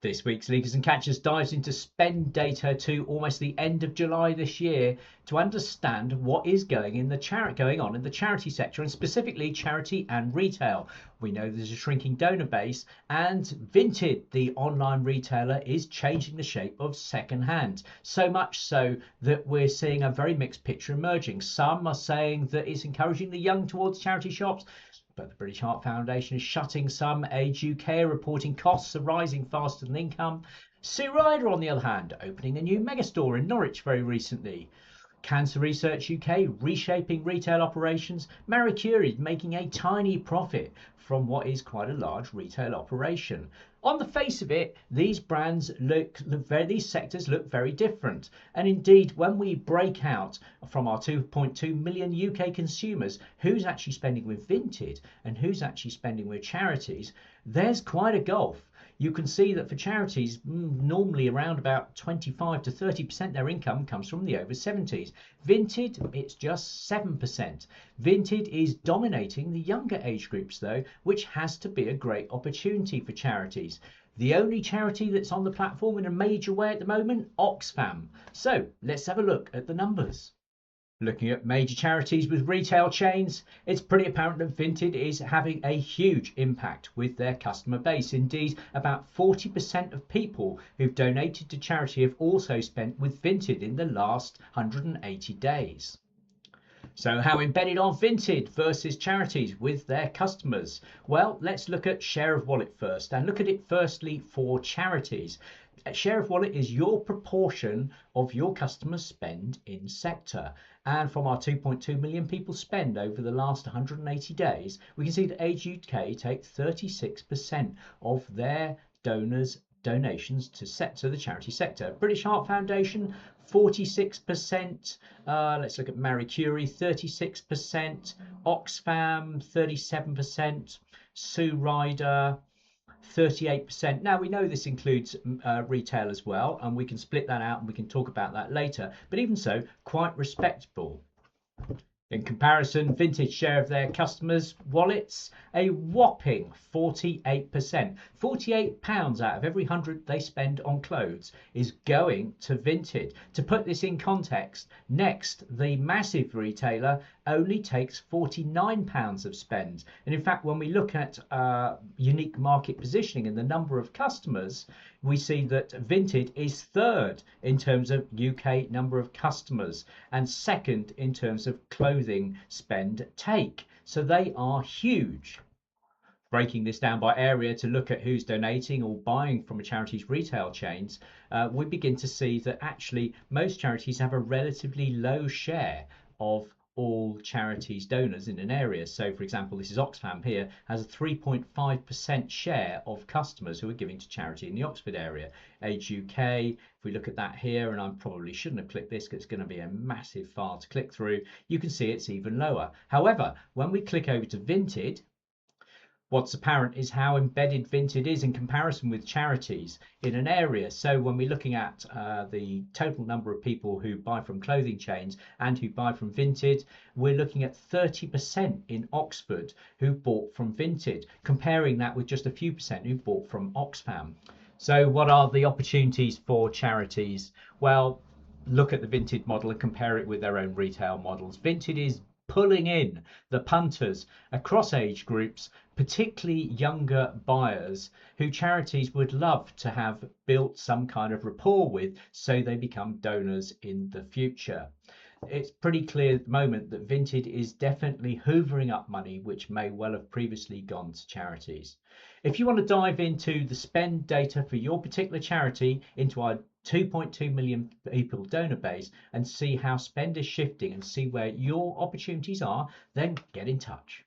This week's Leakers and Catchers dives into spend data to almost the end of July this year to understand what is going on in the charity sector, and specifically charity and retail. We know there's a shrinking donor base, and Vinted, the online retailer, is changing the shape of secondhand. So much so that we're seeing a very mixed picture emerging. Some are saying that it's encouraging the young towards charity shops, but the British Heart Foundation is shutting some. Age UK reporting costs are rising faster than income. Sue Ryder, on the other hand, opening a new megastore in Norwich very recently. Cancer Research UK reshaping retail operations. Marie Curie making a tiny profit from what is quite a large retail operation. On the face of it, these these sectors look very different. And indeed, when we break out from our 2.2 million UK consumers, who's actually spending with Vinted and who's actually spending with charities, there's quite a gulf. You can see that for charities, normally around about 25 to 30% their income comes from the over 70s. Vinted, it's just 7%. Vinted is dominating the younger age groups though, which has to be a great opportunity for charities. The only charity that's on the platform in a major way at the moment, Oxfam. So let's have a look at the numbers. Looking at major charities with retail chains, it's pretty apparent that Vinted is having a huge impact with their customer base. Indeed, about 40% of people who've donated to charity have also spent with Vinted in the last 180 days. So how embedded are Vinted versus charities with their customers? Well, let's look at share of wallet first, and look at it firstly for charities. Share of wallet is your proportion of your customers' spend in sector. And from our 2.2 million people spend over the last 180 days, we can see that Age UK take 36% of their donations to the charity sector. British Heart Foundation, 46%. Let's look at Marie Curie, 36%. Oxfam, 37%. Sue Ryder, 38%. Now we know this includes retail as well, and we can split that out and we can talk about that later, but even so, quite respectable. In comparison, Vintage share of their customers' wallets, a whopping 48%. £48 out of every 100 they spend on clothes is going to Vinted. To put this in context, Next, the massive retailer, only takes £49 of spend. And in fact, when we look at unique market positioning and the number of customers, we see that Vinted is third in terms of UK number of customers and second in terms of clothing spend take. So they are huge. Breaking this down by area to look at who's donating or buying from a charity's retail chains, we begin to see that actually most charities have a relatively low share of all charities donors in an area. So for example, this is Oxfam here, has a 3.5% share of customers who are giving to charity in the Oxford area. Age UK, if we look at that here, and I probably shouldn't have clicked this because it's going to be a massive file to click through, you can see it's even lower. However, when we click over to Vinted, what's apparent is how embedded Vinted is in comparison with charities in an area. So when we're looking at the total number of people who buy from clothing chains and who buy from Vinted, we're looking at 30% in Oxford who bought from Vinted, comparing that with just a few percent who bought from Oxfam. So what are the opportunities for charities? Well, look at the Vinted model and compare it with their own retail models. Vinted is pulling in the punters across age groups, particularly younger buyers who charities would love to have built some kind of rapport with so they become donors in the future. It's pretty clear at the moment that Vinted is definitely hoovering up money which may well have previously gone to charities. If you want to dive into the spend data for your particular charity, into our 2.2 million people donor base, and see how spend is shifting and see where your opportunities are, then get in touch.